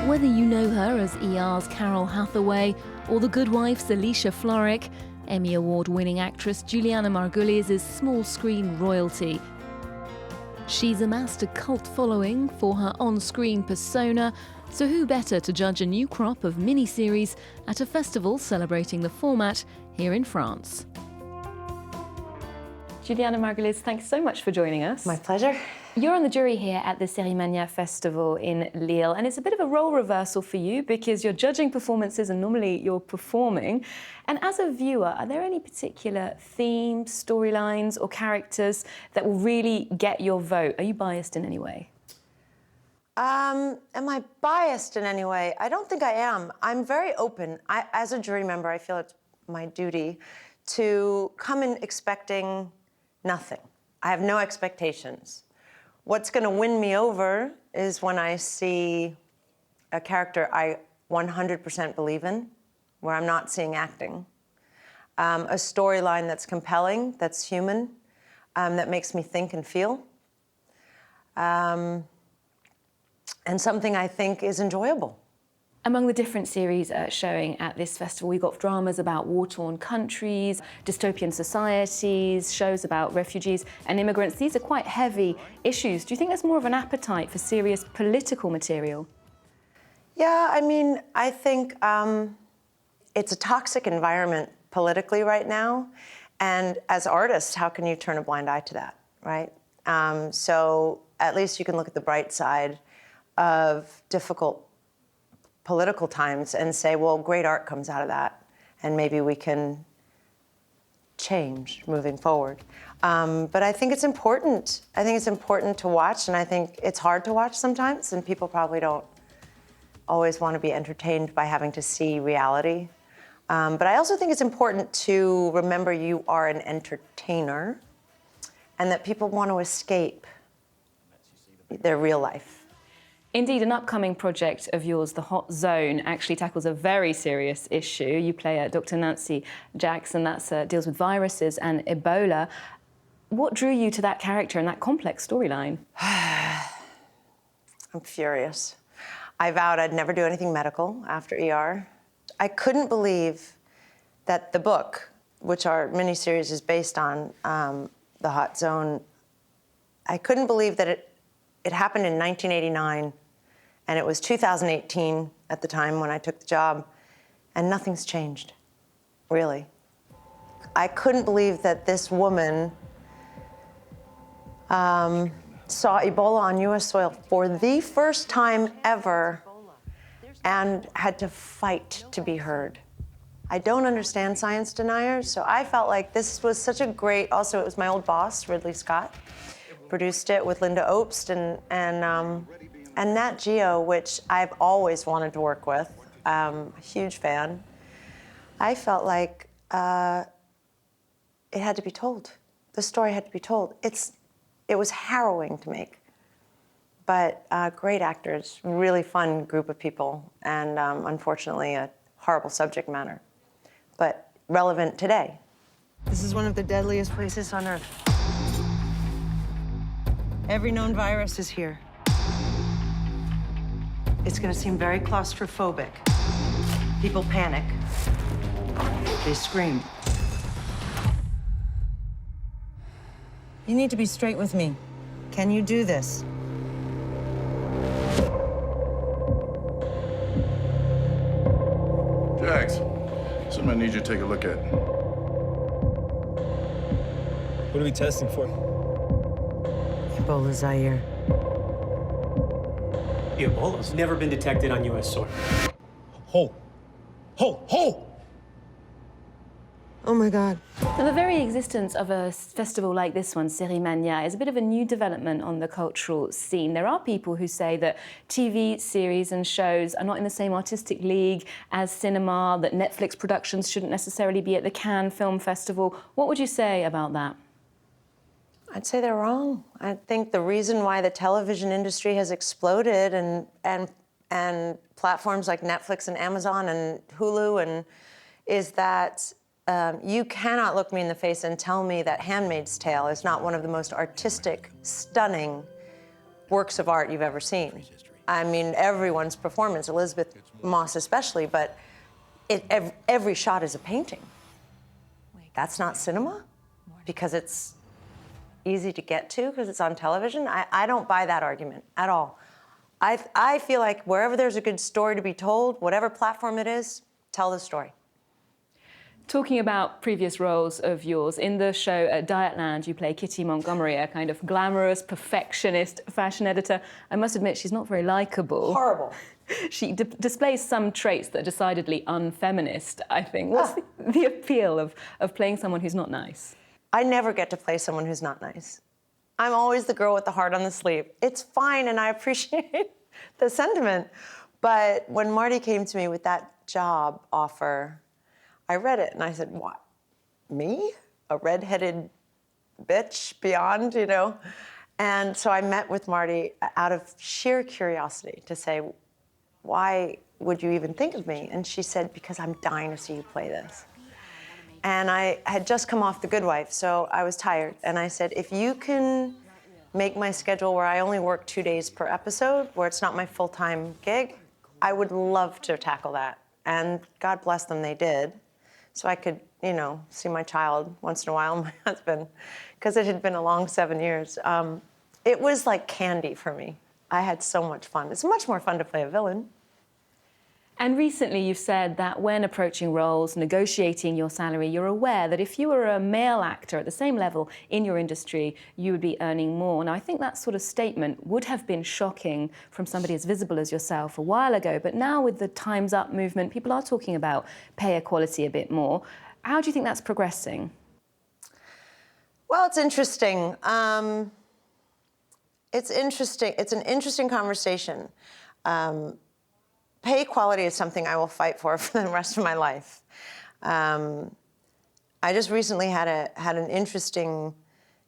Whether you know her as ER's Carol Hathaway or The Good Wife's Alicia Florrick, Emmy Award-winning actress Julianna Margulies is small-screen royalty. She's amassed a cult following for her on-screen persona, so who better to judge a new crop of miniseries at a festival celebrating the format here in France? Julianna Margulies, thanks so much for joining us. My pleasure. You're on the jury here at the Série Mania Festival in Lille, and it's a bit of a role reversal for you because you're judging performances and normally you're performing. And as a viewer, are there any particular themes, storylines or characters that will really get your vote? Are you biased in any way? Am I biased in any way? I don't think I am. I'm very open. As a jury member, I feel it's my duty to come in expecting nothing. I have no expectations. What's going to win me over is when I see a character I 100% believe in, where I'm not seeing acting. A storyline that's compelling, that's human, that makes me think and feel. And something I think is enjoyable. Among the different series showing at this festival, we've got dramas about war-torn countries, dystopian societies, shows about refugees and immigrants. These are quite heavy issues. Do you think there's more of an appetite for serious political material? Yeah, I mean, I think it's a toxic environment politically right now. And as artists, how can you turn a blind eye to that, right? So at least you can look at the bright side of difficult political times and say, well, great art comes out of that, and maybe we can change moving forward. But I think it's important. I think it's important to watch, and I think it's hard to watch sometimes, and people probably don't always want to be entertained by having to see reality. But I also think it's important to remember you are an entertainer and that people want to escape their real life. Indeed, an upcoming project of yours, The Hot Zone, actually tackles a very serious issue. You play Dr. Nancy Jackson, that deals with viruses and Ebola. What drew you to that character and that complex storyline? I'm furious. I vowed I'd never do anything medical after ER. I couldn't believe that the book, which our miniseries is based on, The Hot Zone, I couldn't believe that it happened in 1989, and it was 2018 at the time when I took the job, and nothing's changed, really. I couldn't believe that this woman saw Ebola on US soil for the first time ever and had to fight to be heard. I don't understand science deniers, so I felt like this was such a great, also it was my old boss, Ridley Scott, produced it with Linda Obst and Nat Geo, which I've always wanted to work with. A huge fan. I felt like it had to be told. The story had to be told. It was harrowing to make, but great actors, really fun group of people, and unfortunately a horrible subject matter, but relevant today. This is one of the deadliest places on Earth. Every known virus is here. It's going to seem very claustrophobic. People panic. They scream. You need to be straight with me. Can you do this? Jax, something I need you to take a look at. What are we testing for? Ebola Zaire. Ebola's never been detected on U.S. soil. Ho! Ho! Ho! Oh my God. Now, the very existence of a festival like this one, Série Mania, is a bit of a new development on the cultural scene. There are people who say that TV series and shows are not in the same artistic league as cinema, that Netflix productions shouldn't necessarily be at the Cannes Film Festival. What would you say about that? I'd say they're wrong. I think the reason why the television industry has exploded and platforms like Netflix and Amazon and Hulu is that you cannot look me in the face and tell me that Handmaid's Tale is not one of the most artistic, stunning works of art you've ever seen. I mean, everyone's performance, Elizabeth Moss especially, but every shot is a painting. That's not cinema because it's easy to get to because it's on television. I don't buy that argument at all. I feel like wherever there's a good story to be told, whatever platform it is, tell the story. Talking about previous roles of yours, in the show Dietland, you play Kitty Montgomery, a kind of glamorous, perfectionist fashion editor. I must admit, she's not very likable. Horrible. She displays some traits that are decidedly unfeminist, I think. What's the appeal of playing someone who's not nice? I never get to play someone who's not nice. I'm always the girl with the heart on the sleeve. It's fine, and I appreciate the sentiment. But when Marty came to me with that job offer, I read it and I said, what, me? A redheaded bitch beyond, you know? And so I met with Marty out of sheer curiosity to say, why would you even think of me? And she said, because I'm dying to see you play this. And I had just come off The Good Wife, so I was tired. And I said, if you can make my schedule where I only work 2 days per episode, where it's not my full-time gig, I would love to tackle that. And God bless them, they did. So I could, you know, see my child once in a while, my husband, because it had been a long 7 years. It was like candy for me. I had so much fun. It's much more fun to play a villain. And recently you've said that when approaching roles, negotiating your salary, you're aware that if you were a male actor at the same level in your industry, you would be earning more. Now, I think that sort of statement would have been shocking from somebody as visible as yourself a while ago, but now with the Time's Up movement, people are talking about pay equality a bit more. How do you think that's progressing? Well, it's interesting. It's interesting. It's an interesting conversation. Pay equality is something I will fight for the rest of my life. I just recently had an interesting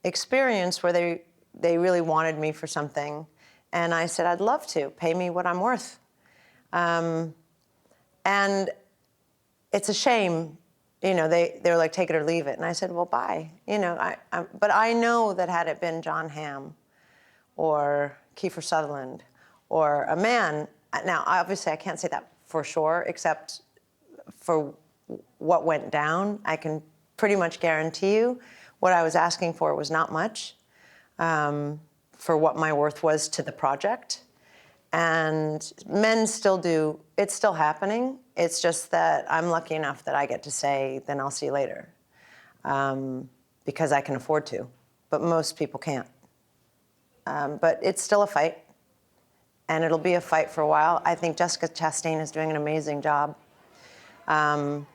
experience where they really wanted me for something, and I said, I'd love to. Pay me what I'm worth. And it's a shame, you know, they were like, take it or leave it. And I said, well, bye. You know, but I know that had it been John Hamm or Kiefer Sutherland or a man, now, obviously, I can't say that for sure, except for what went down. I can pretty much guarantee you what I was asking for was not much for what my worth was to the project. And men still do, it's still happening. It's just that I'm lucky enough that I get to say, then I'll see you later, because I can afford to, but most people can't. But it's still a fight. And it'll be a fight for a while. I think Jessica Chastain is doing an amazing job. And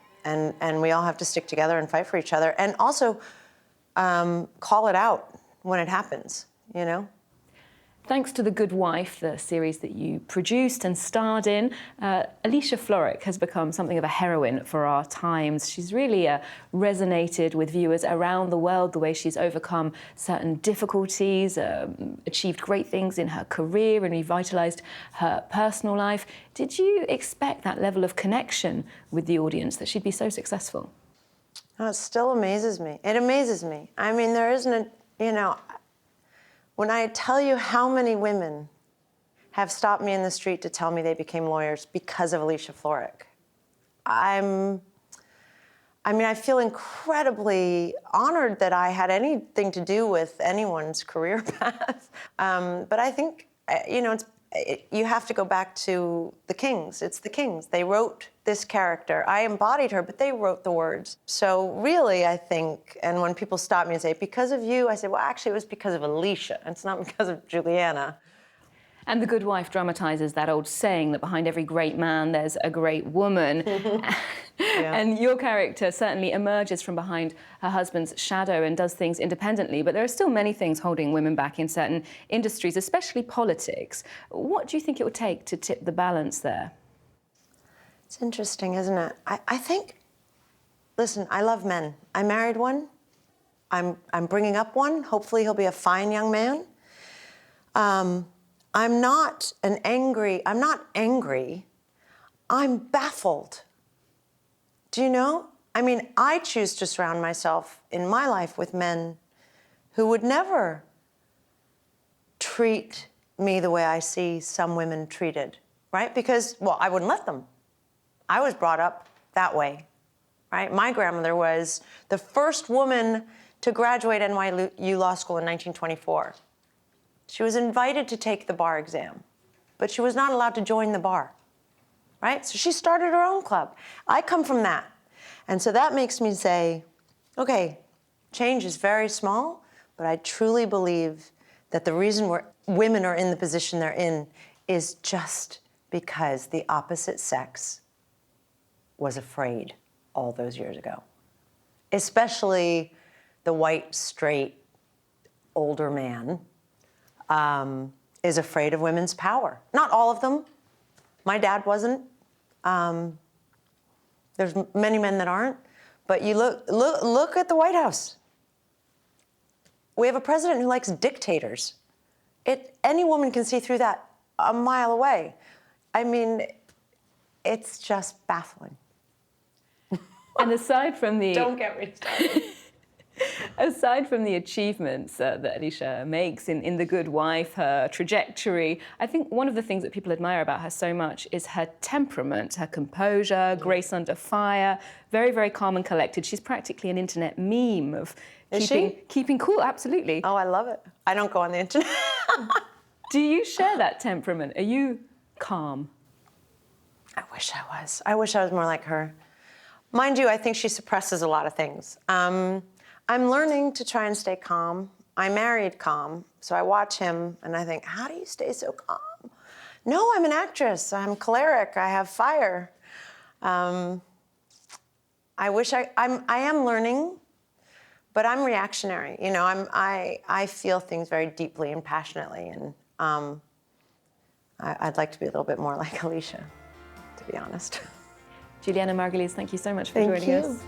we all have to stick together and fight for each other. And also call it out when it happens, you know? Thanks to The Good Wife, the series that you produced and starred in, Alicia Florrick has become something of a heroine for our times. She's really resonated with viewers around the world, the way she's overcome certain difficulties, achieved great things in her career and revitalised her personal life. Did you expect that level of connection with the audience, that she'd be so successful? Oh, it still amazes me. It amazes me. I mean, there isn't a, you know, when I tell you how many women have stopped me in the street to tell me they became lawyers because of Alicia Florrick, I mean, I feel incredibly honored that I had anything to do with anyone's career path. But I think, you know, you have to go back to the Kings. It's the Kings. They wrote this character. I embodied her, but they wrote the words. So really, I think, and when people stop me and say, because of you, I say, well, actually, it was because of Alicia. It's not because of Julianna. And The Good Wife dramatises that old saying that behind every great man, there's a great woman. Yeah. And your character certainly emerges from behind her husband's shadow and does things independently, but there are still many things holding women back in certain industries, especially politics. What do you think it would take to tip the balance there? It's interesting, isn't it? I think, listen, I love men. I married one. I'm bringing up one. Hopefully he'll be a fine young man. I'm not angry, I'm baffled. Do you know? I mean, I choose to surround myself in my life with men who would never treat me the way I see some women treated, right? Because, well, I wouldn't let them. I was brought up that way, right? My grandmother was the first woman to graduate NYU Law School in 1924. She was invited to take the bar exam, but she was not allowed to join the bar, right? So she started her own club. I come from that. And so that makes me say, okay, change is very small, but I truly believe that the reason women are in the position they're in is just because the opposite sex was afraid all those years ago. Especially the white, straight, older man is afraid of women's power. Not all of them. My dad wasn't. There's many men that aren't. But you look at the White House. We have a president who likes dictators. Any woman can see through that a mile away. I mean, it's just baffling. And aside from the... Don't get me started. Aside from the achievements that Alicia makes in The Good Wife, her trajectory, I think one of the things that people admire about her so much is her temperament, her composure, grace under fire, very, very calm and collected. She's practically an internet meme of keeping cool, absolutely. Oh, I love it. I don't go on the internet. Do you share that temperament? Are you calm? I wish I was. I wish I was more like her. Mind you, I think she suppresses a lot of things. I'm learning to try and stay calm. I married calm, so I watch him and I think, how do you stay so calm? No, I'm an actress. I'm choleric. I have fire. I am learning, but I'm reactionary. You know, I feel things very deeply and passionately, and I'd like to be a little bit more like Alicia, to be honest. Julianna Margulies, thank you so much for joining us.